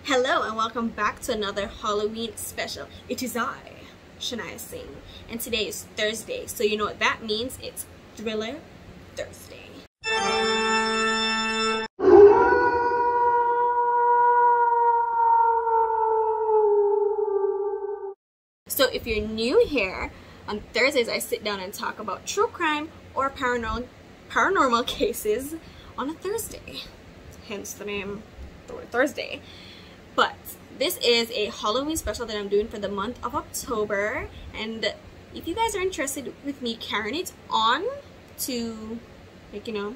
Hello and welcome back to another Halloween special. It is I, Shania Singh, and today is Thursday, so you know what that means. It's Thriller Thursday. So if you're new here, on Thursdays I sit down and talk about true crime or paranormal cases on a Thursday. Hence the name Thursday. But this is a Halloween special that I'm doing for the month of October, and if you guys are interested with me carrying it on to, like, you know,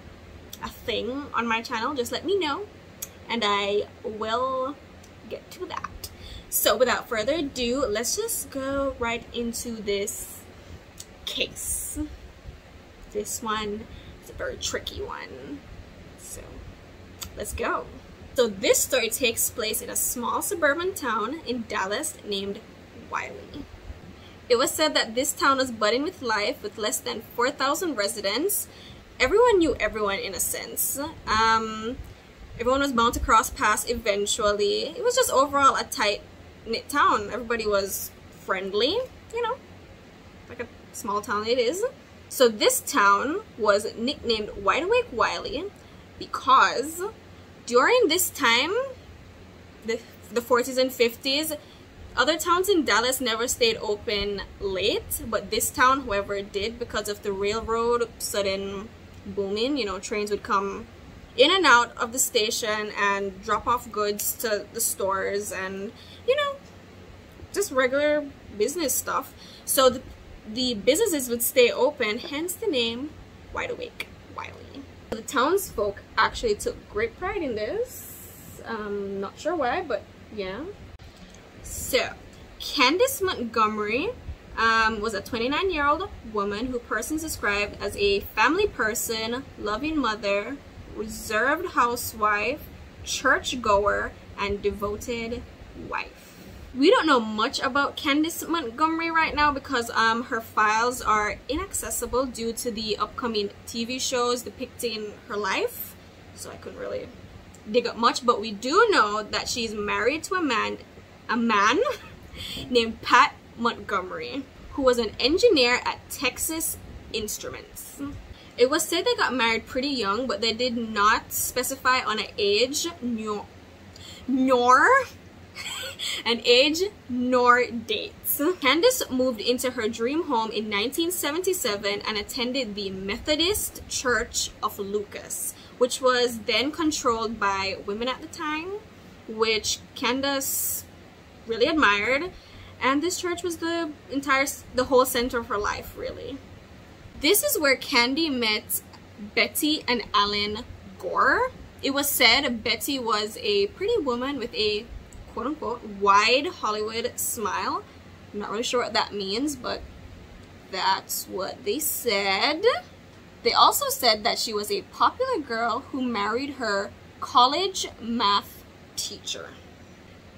a thing on my channel, just let me know and I will get to that. So without further ado, let's just go right into this case. This one is a very tricky one, so let's go. So this story takes place in a small suburban town in Dallas named Wiley. It was said that this town was budding with life with less than 4,000 residents. Everyone knew everyone in a sense. Everyone was bound to cross paths eventually. It was just overall a tight-knit town. Everybody was friendly, you know, like a small town it is. So this town was nicknamed Wide Awake Wiley because during this time, the 40s and 50s, other towns in Dallas never stayed open late, but this town, however, did because of the railroad sudden booming. You know, trains would come in and out of the station and drop off goods to the stores and, you know, just regular business stuff. So the businesses would stay open, hence the name Wide Awake Wiley. The townsfolk actually took great pride in this. Not sure why, but yeah. So, Candice Montgomery was a 29-year-old woman who persons described as a family person, loving mother, reserved housewife, churchgoer, and devoted wife. We don't know much about Candice Montgomery right now because her files are inaccessible due to the upcoming TV shows depicting her life. So I couldn't really dig up much, but we do know that she's married to a man named Pat Montgomery, who was an engineer at Texas Instruments. It was said they got married pretty young, but they did not specify on an age nor dates. Candice moved into her dream home in 1977 and attended the Methodist Church of Lucas, which was then controlled by women at the time, which Candice really admired, and this church was the whole center of her life, really. This is where Candy met Betty and Alan Gore. It was said Betty was a pretty woman with a quote-unquote wide Hollywood smile. I'm not really sure what that means, but that's what they said. They also said that she was a popular girl who married her college math teacher.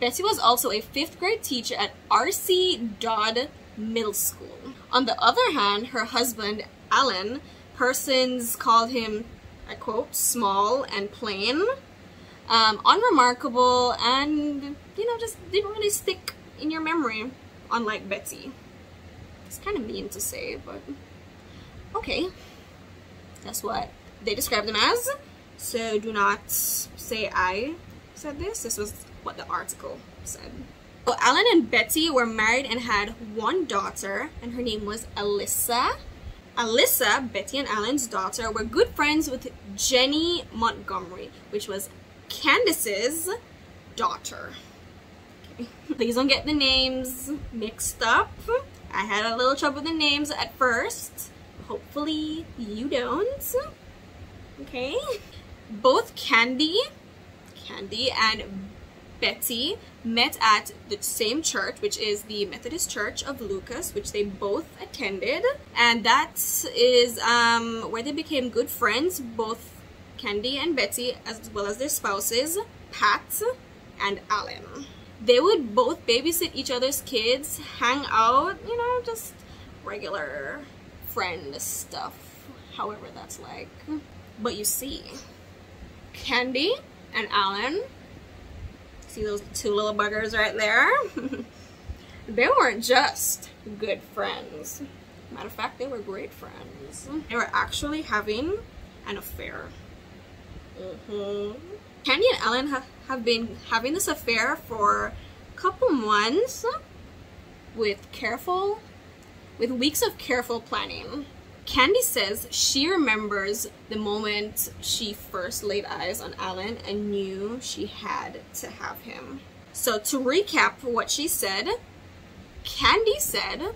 Betty was also a 5th grade teacher at R.C. Dodd Middle School. On the other hand, her husband, Alan, persons called him, I quote, small and plain, unremarkable, and, you know, just didn't really stick in your memory, unlike Betty. It's kind of mean to say, but okay. That's what they described him as. So do not say I said this. This was what the article said. So Alan and Betty were married and had one daughter, and her name was Alyssa. Alyssa, Betty and Alan's daughter, were good friends with Jenny Montgomery, which was Candice's daughter. Okay. Please don't get the names mixed up. I had a little trouble with the names at first. Hopefully you don't. Okay. Both Candy and Betty met at the same church, which is the Methodist Church of Lucas, which they both attended, and that is where they became good friends, both Candy and Betty, as well as their spouses, Pat and Alan. They would both babysit each other's kids, hang out, you know, just regular friend stuff, however that's like. But you see, Candy and Alan See those two little buggers right there? They weren't just good friends. Matter of fact, they were great friends. They were actually having an affair. Candy and Alan have been having this affair for a couple months with weeks of careful planning. Candy says she remembers the moment she first laid eyes on Alan and knew she had to have him. So to recap what she said, Candy said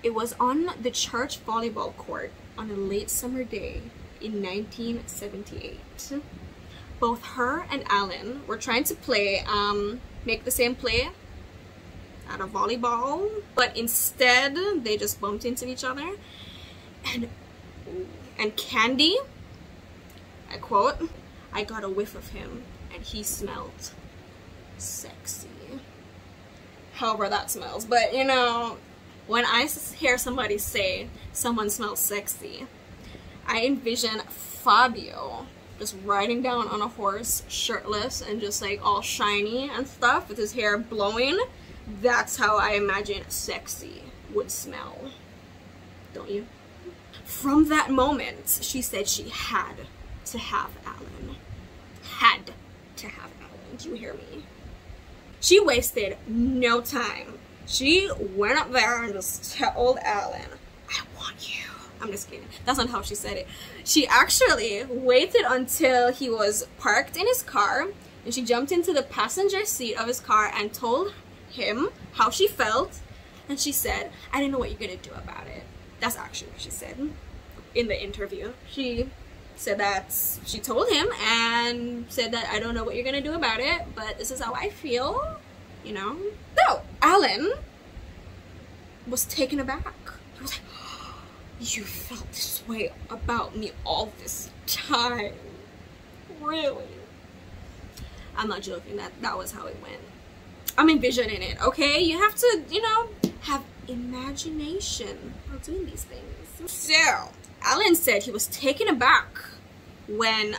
it was on the church volleyball court on a late summer day in 1978. Both her and Alan were trying to play, make the same play at a volleyball, but instead they just bumped into each other. And Candy, I quote, "I got a whiff of him and he smelled sexy." However that smells, but you know, when I hear somebody say someone smells sexy, I envision Fabio just riding down on a horse, shirtless and just like all shiny and stuff with his hair blowing. That's how I imagine sexy would smell. Don't you? From that moment, she said she had to have Alan. Had to have Alan. Do you hear me? She wasted no time. She went up there and just told Alan, "I want you." I'm just kidding. That's not how she said it. She actually waited until he was parked in his car, and she jumped into the passenger seat of his car and told him how she felt. And she said, "I don't know what you're gonna do about it." That's actually what she said in the interview. She said that she told him and said that, "I don't know what you're gonna do about it, but this is how I feel," you know? So Alan was taken aback. He was like, "You felt this way about me all this time? Really?" I'm not joking. That was how it went. I'm envisioning it, okay? You have to, you know, have imagination while doing these things. So Alan said he was taken aback when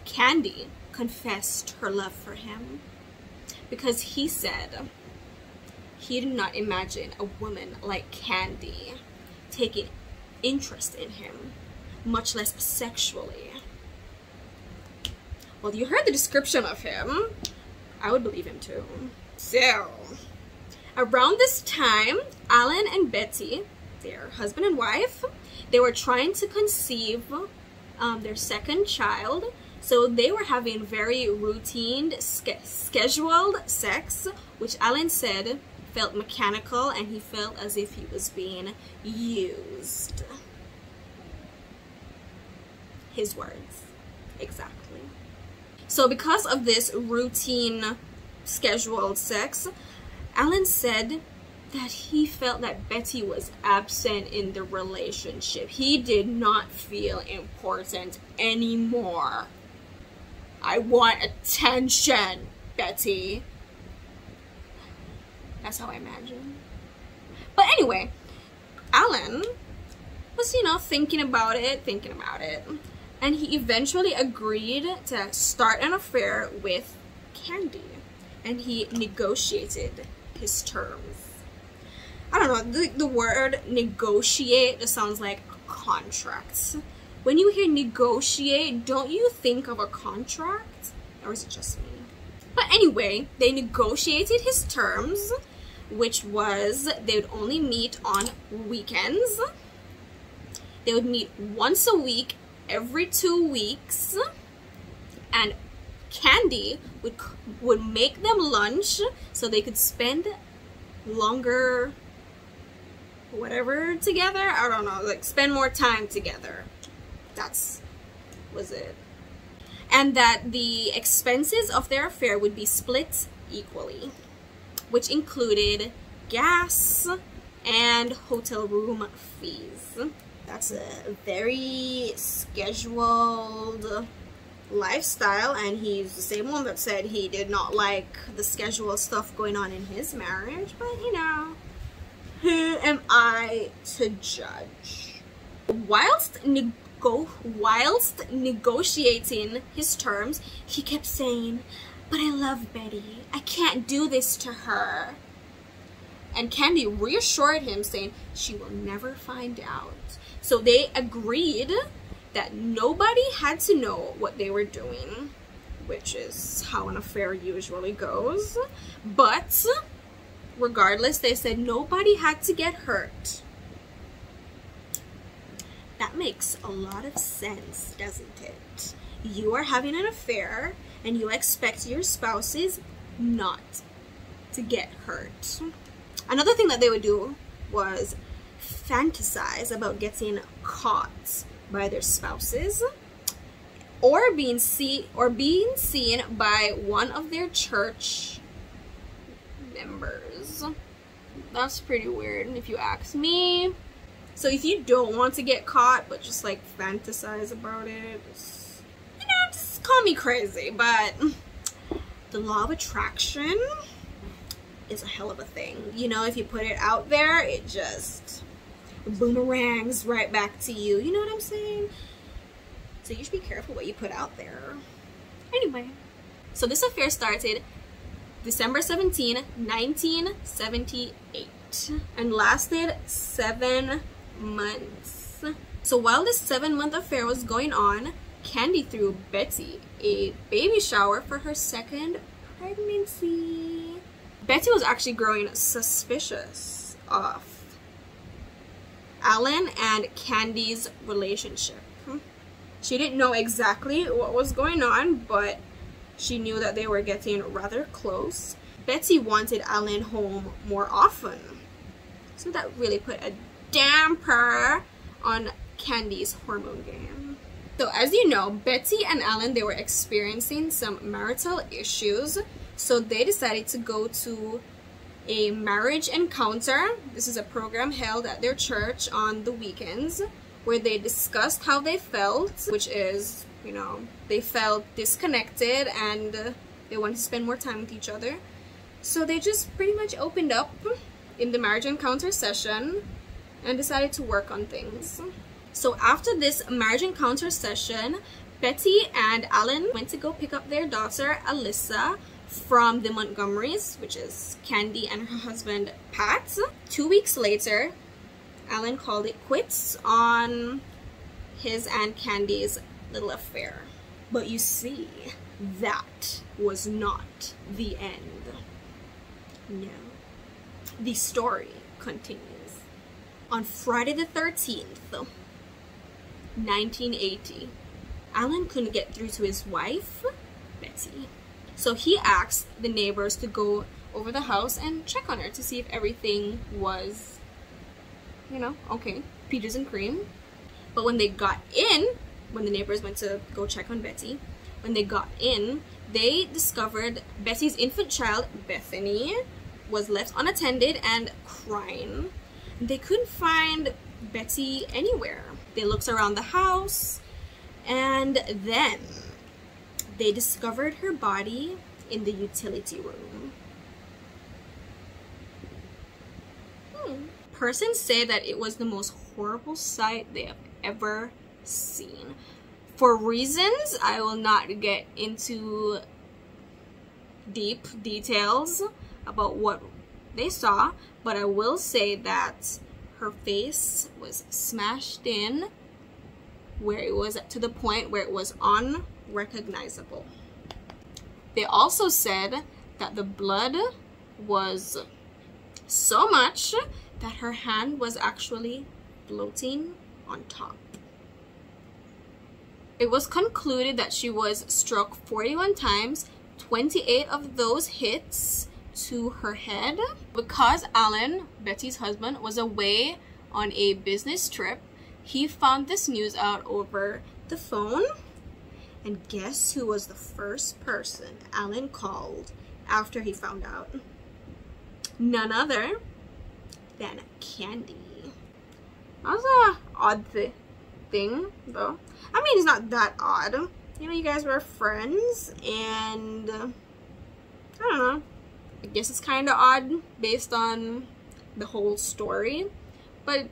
Candy confessed her love for him, because he said he did not imagine a woman like Candy taking interest in him, much less sexually. Well, you heard the description of him. I would believe him too. So around this time, Alan and Betty, their husband and wife, they were trying to conceive their second child. So they were having very routine, scheduled sex, which Alan said felt mechanical, and he felt as if he was being used. His words, exactly. So because of this routine, scheduled sex, Alan said that he felt that Betty was absent in the relationship. He did not feel important anymore. "I want attention, Betty." That's how I imagine. But anyway, Alan was, you know, thinking about it. And he eventually agreed to start an affair with Candy. And he negotiated his terms. I don't know, the word negotiate just sounds like contracts. When you hear negotiate, don't you think of a contract? Or is it just me? But anyway, they negotiated his terms, which was they would only meet on weekends. They would meet once a week, every 2 weeks. And Candy would make them lunch so they could spend longer, whatever, together. I don't know, like spend more time together. Was it. And that the expenses of their affair would be split equally, which included gas and hotel room fees. That's a very scheduled lifestyle, and he's the same one that said he did not like the scheduled stuff going on in his marriage. But you know, who am I to judge? Whilst negotiating his terms, he kept saying, "But I love Betty. I can't do this to her." And Candy reassured him, saying she will never find out. So they agreed that nobody had to know what they were doing, which is how an affair usually goes. But regardless, they said nobody had to get hurt. That makes a lot of sense, doesn't it? You are having an affair and you expect your spouses not to get hurt. Another thing that they would do was fantasize about getting caught by their spouses, or being seen by one of their church members. That's pretty weird if you ask me. So if you don't want to get caught but just like fantasize about it, just call me crazy. But the law of attraction is a hell of a thing. You know, if you put it out there, it just boomerangs right back to you. You know what I'm saying? So you should be careful what you put out there. Anyway, so this affair started December 17, 1978 and lasted 7 months. So while this 7-month affair was going on, Candy threw Betty a baby shower for her second pregnancy. Betty was actually growing suspicious of Alan and Candy's relationship. She didn't know exactly what was going on, but she knew that they were getting rather close. Betty wanted Alan home more often, so that really put a damper on Candy's hormone game. So as you know, Betty and Alan, they were experiencing some marital issues, so they decided to go to a marriage encounter. This is a program held at their church on the weekends where they discussed how they felt, which is, you know, they felt disconnected and they wanted to spend more time with each other. So they just pretty much opened up in the marriage encounter session and decided to work on things. So after this marriage encounter session, Betty and Alan went to go pick up their daughter Alyssa from the Montgomerys, which is Candy and her husband Pat. 2 weeks later, Alan called it quits on his and Candy's little affair. But you see, that was not the end. No. The story continues. On Friday the 13th, 1980, Alan couldn't get through to his wife, Betty. So he asked the neighbors to go over the house and check on her to see if everything was, you know, okay, peaches and cream. But when they got in, when the neighbors went to go check on Betty, when they got in, they discovered Betty's infant child, Bethany, was left unattended and crying. They couldn't find Betty anywhere. They looked around the house, and then they discovered her body in the utility room. Persons say that it was the most horrible sight they have ever seen. For reasons I will not get into deep details about what they saw, but I will say that her face was smashed in where it was to the point where it was unrecognizable. They also said that the blood was so much that her hand was actually floating on top. It was concluded that she was struck 41 times, 28 of those hits to her head. Because Alan, Betty's husband, was away on a business trip, he found this news out over the phone. And guess who was the first person Alan called after he found out? None other than Candy. That was an odd thing, though. I mean, it's not that odd. You know, you guys were friends, and I don't know. I guess it's kind of odd based on the whole story, but it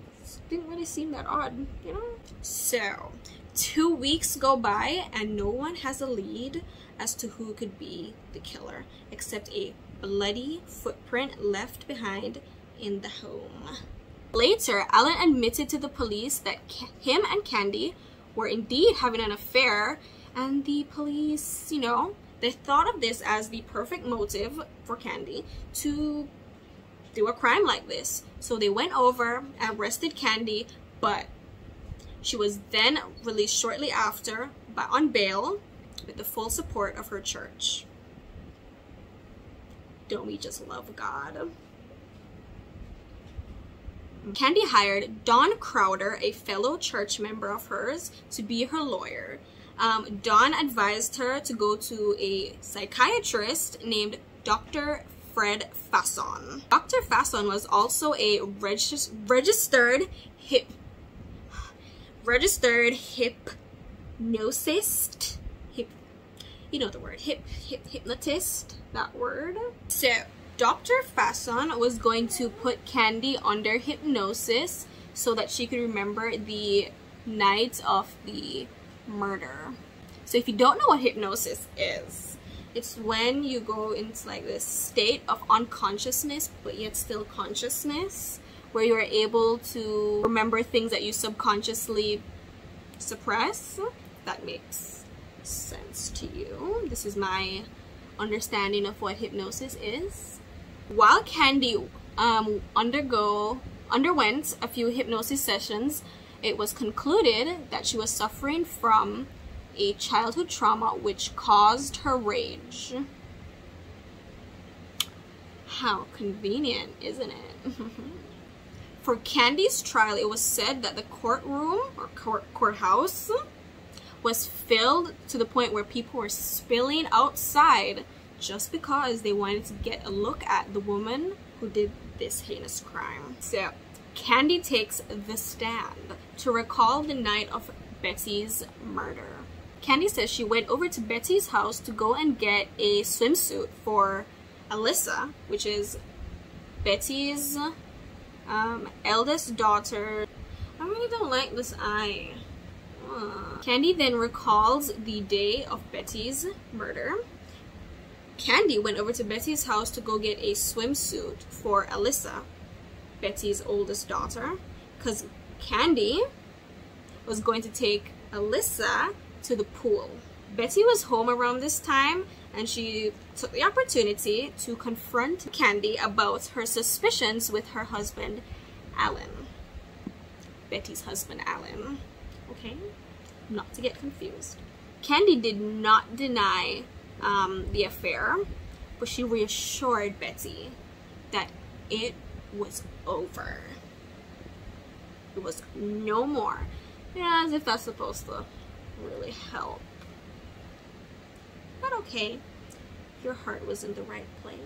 didn't really seem that odd, you know? So, 2 weeks go by, and no one has a lead as to who could be the killer, except a bloody footprint left behind in the home. Later, Alan admitted to the police that him and Candy were indeed having an affair, and the police, you know, they thought of this as the perfect motive for Candy to do a crime like this. So they went over and arrested Candy, but she was then released shortly after on bail with the full support of her church. Don't we just love God? Candy hired Don Crowder, a fellow church member of hers, to be her lawyer. Don advised her to go to a psychiatrist named Dr. Fred Fasson. Dr. Fasson was also a registered hypnotist. You know the word, hypnotist, that word. So Dr. Fasson was going to put Candy under hypnosis so that she could remember the night of the murder. So if you don't know what hypnosis is, it's when you go into like this state of unconsciousness but yet still consciousness, where you're able to remember things that you subconsciously suppress. That makes sense to you. This is my understanding of what hypnosis is. While Candy underwent a few hypnosis sessions, it was concluded that she was suffering from a childhood trauma which caused her rage. How convenient, isn't it? For Candy's trial, it was said that the courtroom or courthouse was filled to the point where people were spilling outside just because they wanted to get a look at the woman who did this heinous crime. So Candy takes the stand to recall the night of Betty's murder. Candy says she went over to Betty's house to go and get a swimsuit for Alyssa, which is Betty's eldest daughter. I really don't like this eye. Candy then recalls the day of Betty's murder. Candy went over to Betty's house to go get a swimsuit for Alyssa, Betty's oldest daughter, because Candy was going to take Alyssa to the pool. Betty was home around this time, and she took the opportunity to confront Candy about her suspicions with her husband, Alan. Betty's husband, Alan. Okay? Not to get confused. Candy did not deny the affair, but she reassured Betty that it was over. It was no more. Yeah, as if that's supposed to really help. But okay, your heart was in the right place.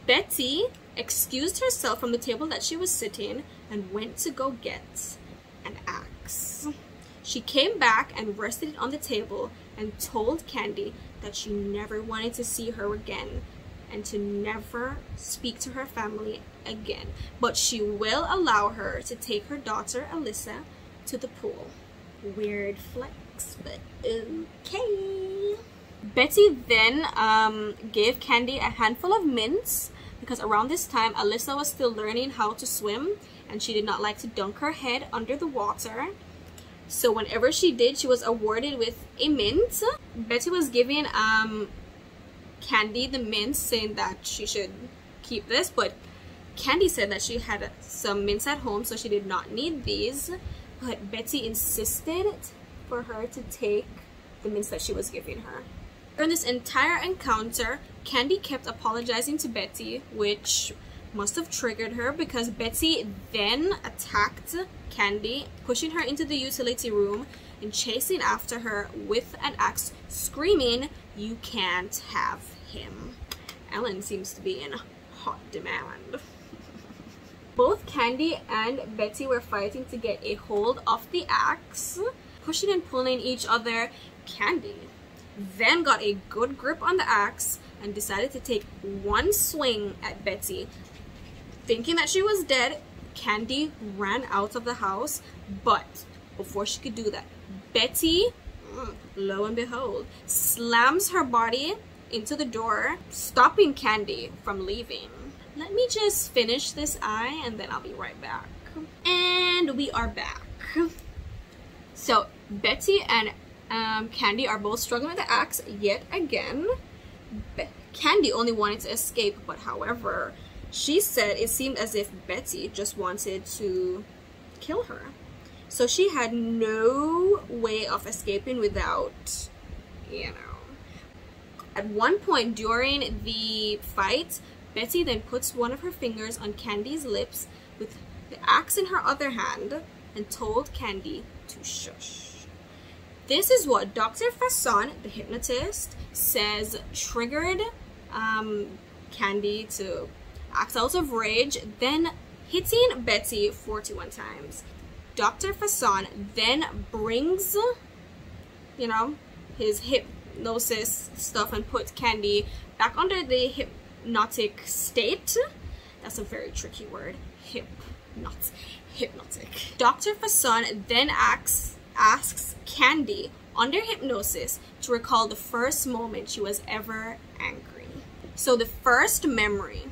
Betty excused herself from the table that she was sitting and went to go get an axe. She came back and rested it on the table and told Candy that she never wanted to see her again and to never speak to her family again, but she will allow her to take her daughter Alyssa to the pool. Weird flex, but okay. Betty then gave Candy a handful of mints because around this time Alyssa was still learning how to swim and she did not like to dunk her head under the water. So whenever she did, she was awarded with a mint. Betty was giving Candy the mints, saying that she should keep this, but Candy said that she had some mints at home, so she did not need these. But Betty insisted for her to take the mints that she was giving her. During this entire encounter, Candy kept apologizing to Betty, which must have triggered her because Betty then attacked Candy, pushing her into the utility room and chasing after her with an axe, screaming, "You can't have him." Ellen seems to be in hot demand. Both Candy and Betty were fighting to get a hold of the axe, pushing and pulling each other. Candy then got a good grip on the axe and decided to take one swing at Betty. Thinking that she was dead, Candy ran out of the house, but before she could do that, Betty lo and behold, slams her body into the door, stopping Candy from leaving. Let me just finish this eye and then I'll be right back. And we are back. So Betty and Candy are both struggling with the axe yet again. Candy only wanted to escape, but however, she said it seemed as if Betty just wanted to kill her. So she had no way of escaping without, you know. At one point during the fight, Betty then puts one of her fingers on Candy's lips with the axe in her other hand and told Candy to shush. This is what Dr. Fasson, the hypnotist, says triggered Candy to act out of rage, then hitting Betty 41 times. Dr. Fasson then brings, you know, his hypnosis stuff and puts Candy back under the hypnotic state. That's a very tricky word. Hypnotic. Dr. Fasson then asks Candy under hypnosis to recall the first moment she was ever angry. So the first memory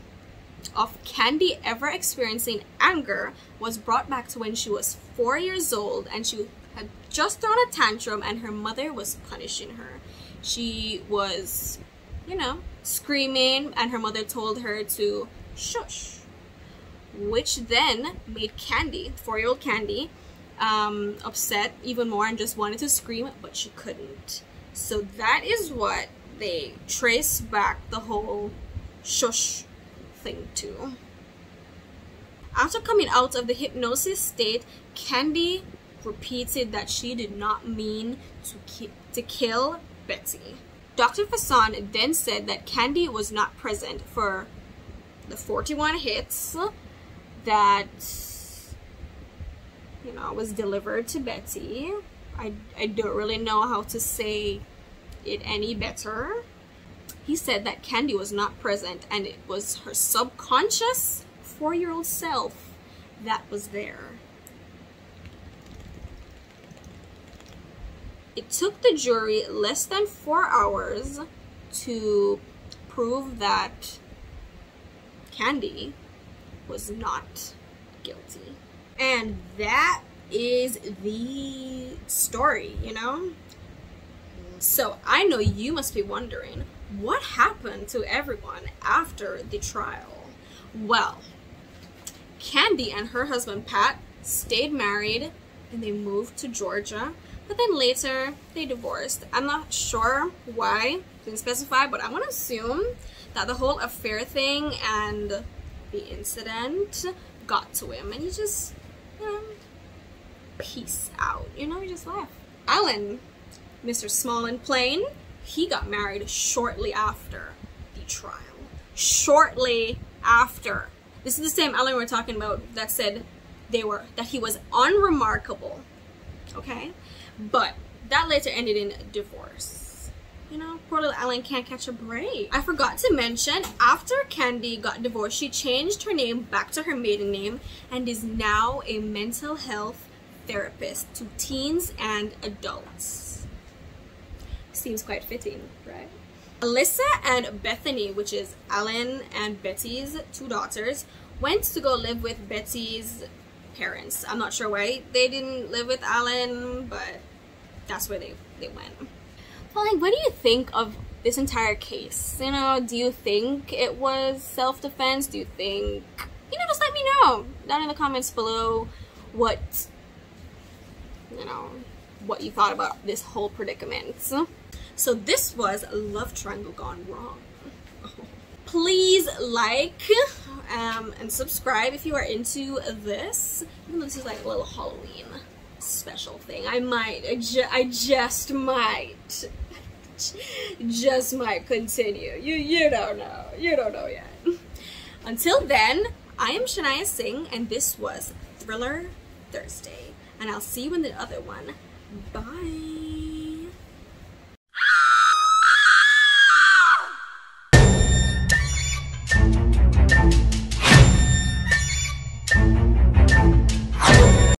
of Candy ever experiencing anger was brought back to when she was 4 years old and she had just thrown a tantrum and her mother was punishing her. She was, you know, screaming and her mother told her to shush, which then made Candy, 4-year-old Candy, upset even more and just wanted to scream, but she couldn't. So that is what they trace back the whole shush thing to. After coming out of the hypnosis state, Candy repeated that she did not mean to kill Betty. Dr. Fasson then said that Candy was not present for the 41 hits that, you know, was delivered to Betty. I don't really know how to say it any better. He said that Candy was not present and it was her subconscious 4-year-old self that was there. It took the jury less than 4 hours to prove that Candy was not guilty. And that is the story, you know? So I know you must be wondering, what happened to everyone after the trial? Well, Candy and her husband Pat stayed married and they moved to Georgia, but then later they divorced. I'm not sure why, didn't specify, but I want to assume that the whole affair thing and the incident got to him and he just, you know, peace out, you know, he just left. Alan, Mr. Small and Plain, he got married shortly after the trial. Shortly after. This is the same Alan we're talking about that said that he was unremarkable. Okay? But that later ended in divorce. You know, poor little Alan can't catch a break. I forgot to mention, after Candy got divorced, she changed her name back to her maiden name and is now a mental health therapist to teens and adults. Seems quite fitting, right? Alyssa and Bethany, which is Alan and Betty's 2 daughters, went to go live with Betty's parents. I'm not sure why they didn't live with Alan, but that's where they went. But like, what do you think of this entire case? You know, do you think it was self-defense? Do you think, you know, just let me know down in the comments below what, you know, what you thought about this whole predicament. So this was a love triangle gone wrong. Please like and subscribe if you are into this. Even though this is like a little Halloween special thing, I just might continue. You don't know yet. Until then, I am Shania Singh and this was Thriller Thursday, and I'll see you in the other one. Bye.